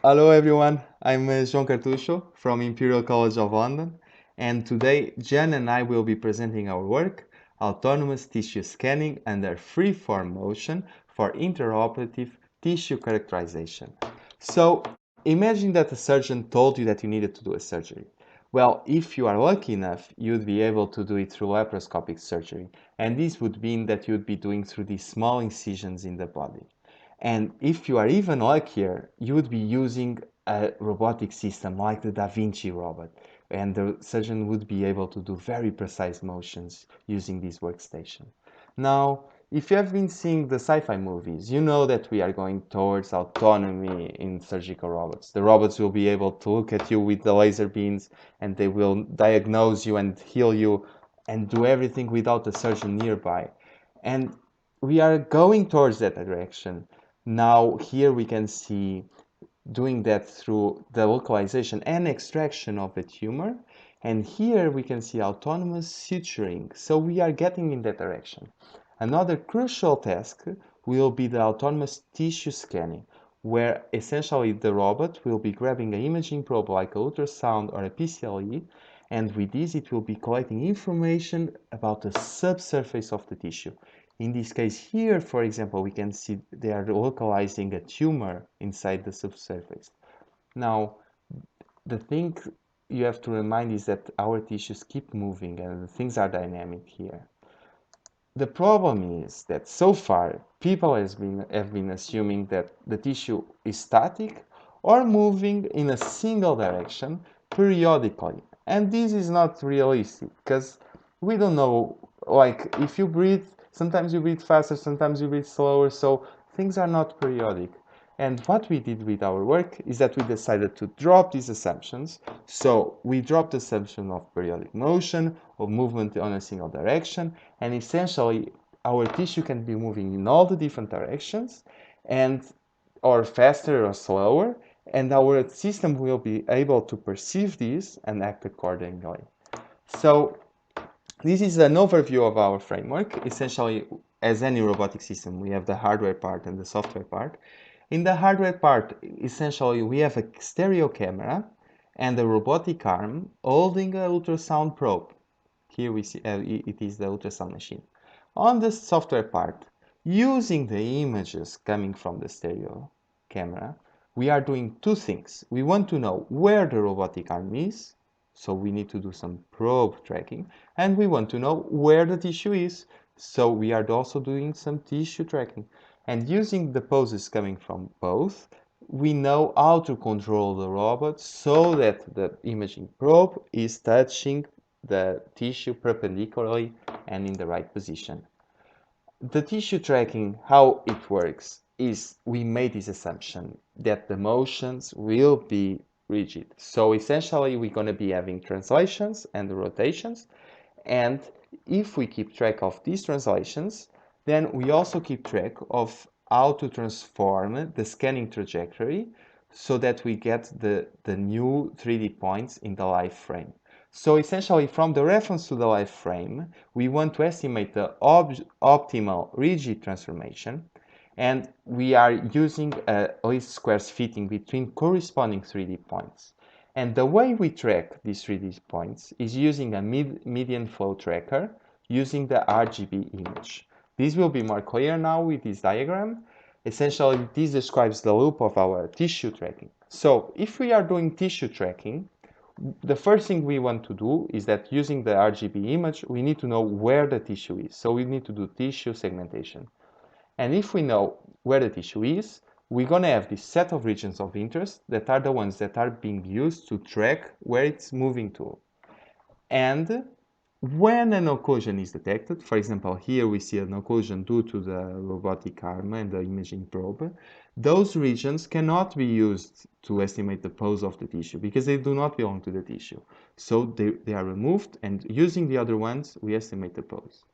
Hello everyone, I'm João Cartucho from Imperial College of London, and today Jen and I will be presenting our work, Autonomous Tissue Scanning under Freeform Motion for Intraoperative Tissue Characterization. So, imagine that a surgeon told you that you needed to do a surgery. Well, if you are lucky enough, you'd be able to do it through laparoscopic surgery, and this would mean that you'd be doing through these small incisions in the body. And if you are even luckier, you would be using a robotic system like the Da Vinci robot, and the surgeon would be able to do very precise motions using this workstation. Now, if you have been seeing the sci-fi movies, you know that we are going towards autonomy in surgical robots. The robots will be able to look at you with the laser beams, and they will diagnose you and heal you and do everything without a surgeon nearby. And we are going towards that direction. Now here we can see doing that through the localization and extraction of the tumor. And here we can see autonomous suturing. So we are getting in that direction. Another crucial task will be the autonomous tissue scanning, where essentially the robot will be grabbing an imaging probe like ultrasound or a PCLE, and with this it will be collecting information about the subsurface of the tissue. In this case here, for example, we can see they are localizing a tumor inside the subsurface. Now, the thing you have to remind is that our tissues keep moving and things are dynamic here. The problem is that so far people have been assuming that the tissue is static or moving in a single direction periodically. And this is not realistic because we don't know, like if you breathe, sometimes you breathe faster, sometimes you breathe slower, so things are not periodic. And what we did with our work is that we decided to drop these assumptions. So we dropped the assumption of periodic motion, of movement on a single direction, and essentially our tissue can be moving in all the different directions and or faster or slower, and our system will be able to perceive this and act accordingly. So this is an overview of our framework. Essentially, as any robotic system, we have the hardware part and the software part. In the hardware part, essentially, we have a stereo camera and a robotic arm holding an ultrasound probe. Here we see it is the ultrasound machine. On the software part, using the images coming from the stereo camera, we are doing two things. We want to know where the robotic arm is, so we need to do some probe tracking, and we want to know where the tissue is, so we are also doing some tissue tracking. And using the poses coming from both, we know how to control the robot so that the imaging probe is touching the tissue perpendicularly and in the right position. The tissue tracking, how it works, is we made this assumption that the motions will be rigid. So essentially, we're going to be having translations and rotations. And if we keep track of these translations, then we also keep track of how to transform the scanning trajectory so that we get the new 3D points in the live frame. So essentially, from the reference to the live frame, we want to estimate the optimal rigid transformation, and we are using a least squares fitting between corresponding 3D points. And the way we track these 3D points is using a median flow tracker using the RGB image. This will be more clear now with this diagram. Essentially, this describes the loop of our tissue tracking. So if we are doing tissue tracking, the first thing we want to do is that using the RGB image, we need to know where the tissue is. So we need to do tissue segmentation. And if we know where the tissue is, we're going to have this set of regions of interest that are the ones that are being used to track where it's moving to. And when an occlusion is detected, for example, here we see an occlusion due to the robotic arm and the imaging probe, those regions cannot be used to estimate the pose of the tissue because they do not belong to the tissue. So they are removed, and using the other ones, we estimate the pose.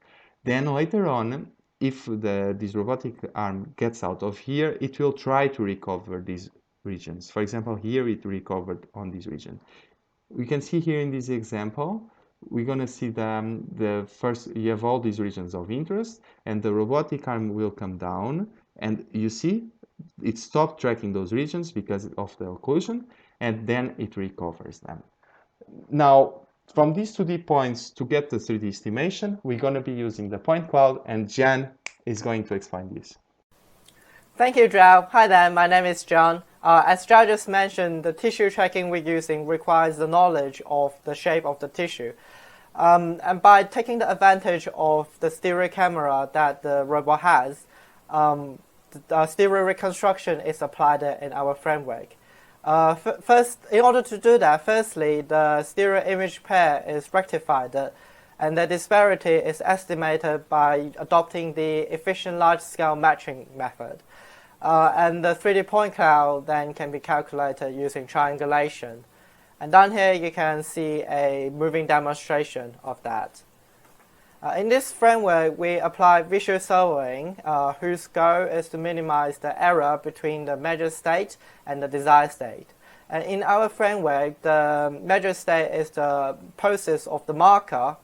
Then later on, if this robotic arm gets out of here, it will try to recover these regions. For example, here it recovered on this region. We can see here in this example, we're going to see the first, you have all these regions of interest, and the robotic arm will come down, and you see it stopped tracking those regions because of the occlusion, and then it recovers them. Now, from these 2D points to get the 3D estimation, we're going to be using the point cloud, and Jan is going to explain this. Thank you, Zhao. Hi there, my name is John. As Zhao just mentioned, the tissue tracking we're using requires the knowledge of the shape of the tissue. And by taking the advantage of the stereo camera that the robot has, the stereo reconstruction is applied in our framework. First, in order to do that, firstly, the stereo image pair is rectified, and the disparity is estimated by adopting the efficient large-scale matching method. And the 3D point cloud then can be calculated using triangulation. And down here you can see a moving demonstration of that. In this framework, we apply visual servoing, whose goal is to minimize the error between the measured state and the desired state. And in our framework, the measured state is the poses of the marker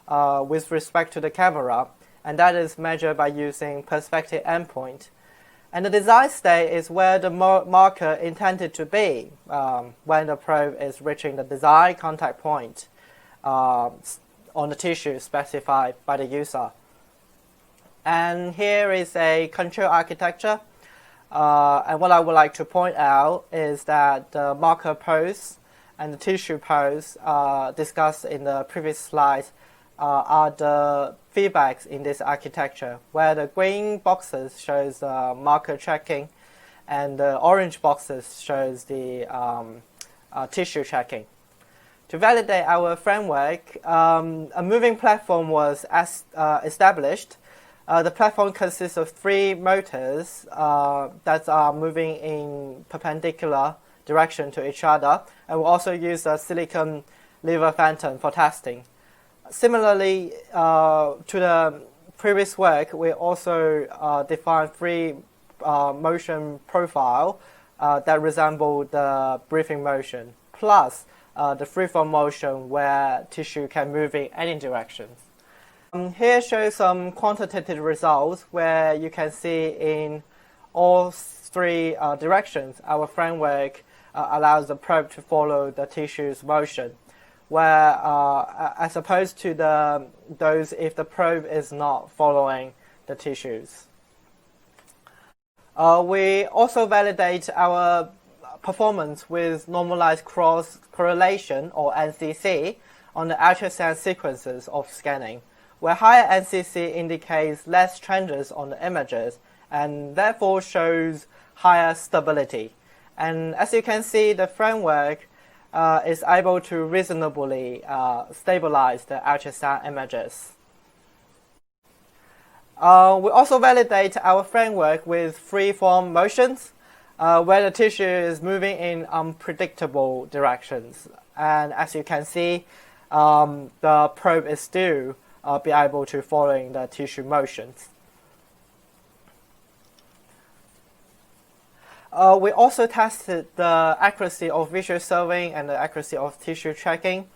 with respect to the camera, and that is measured by using perspective endpoint. And the desired state is where the marker intended to be when the probe is reaching the desired contact point on the tissue specified by the user. And here is a control architecture. And what I would like to point out is that the marker pose and the tissue pose discussed in the previous slides are the feedbacks in this architecture, where the green boxes shows marker tracking and the orange boxes shows the tissue tracking. To validate our framework, a moving platform was established. The platform consists of 3 motors that are moving in perpendicular direction to each other, and we'll also use a silicon lever phantom for testing. Similarly to the previous work, we also defined 3 motion profile that resemble the breathing motion, plus the freeform motion where tissue can move in any directions. Here shows some quantitative results where you can see in all 3 directions our framework allows the probe to follow the tissue's motion, where as opposed to those if the probe is not following the tissues. We also validate our performance with normalized cross correlation, or NCC, on the ultrasound sequences of scanning, where higher NCC indicates less changes on the images and therefore shows higher stability. And as you can see, the framework is able to reasonably stabilize the ultrasound images. We also validate our framework with free-form motions, where the tissue is moving in unpredictable directions. And as you can see, the probe is still be able to follow the tissue motions. We also tested the accuracy of visual surveying and the accuracy of tissue tracking.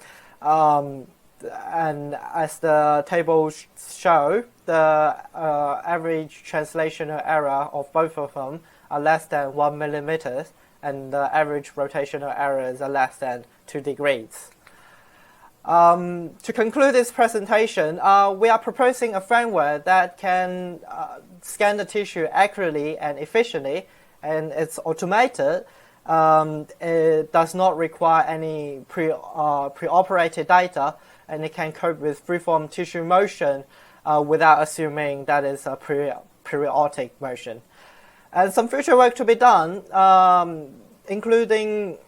And as the tables show, the average translational error of both of them are less than 1 millimeter, and the average rotational errors are less than 2 degrees. To conclude this presentation, we are proposing a framework that can scan the tissue accurately and efficiently, and it's automated. It does not require any pre-operated data, and it can cope with freeform tissue motion without assuming that is a periodic motion. And some future work to be done, including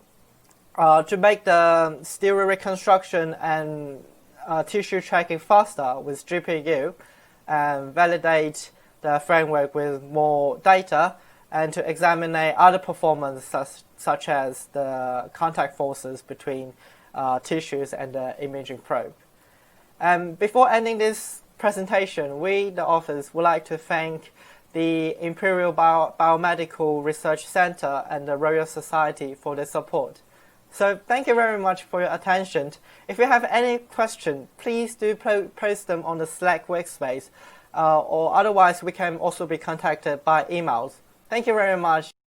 to make the stereo reconstruction and tissue tracking faster with GPU, and validate the framework with more data, and to examine other performance such as the contact forces between tissues and the imaging probe. And before ending this presentation, we, the authors, would like to thank the Imperial Biomedical Research Center and the Royal Society for their support. So thank you very much for your attention. If you have any questions, please do post them on the Slack workspace, or otherwise we can also be contacted by emails. Thank you very much.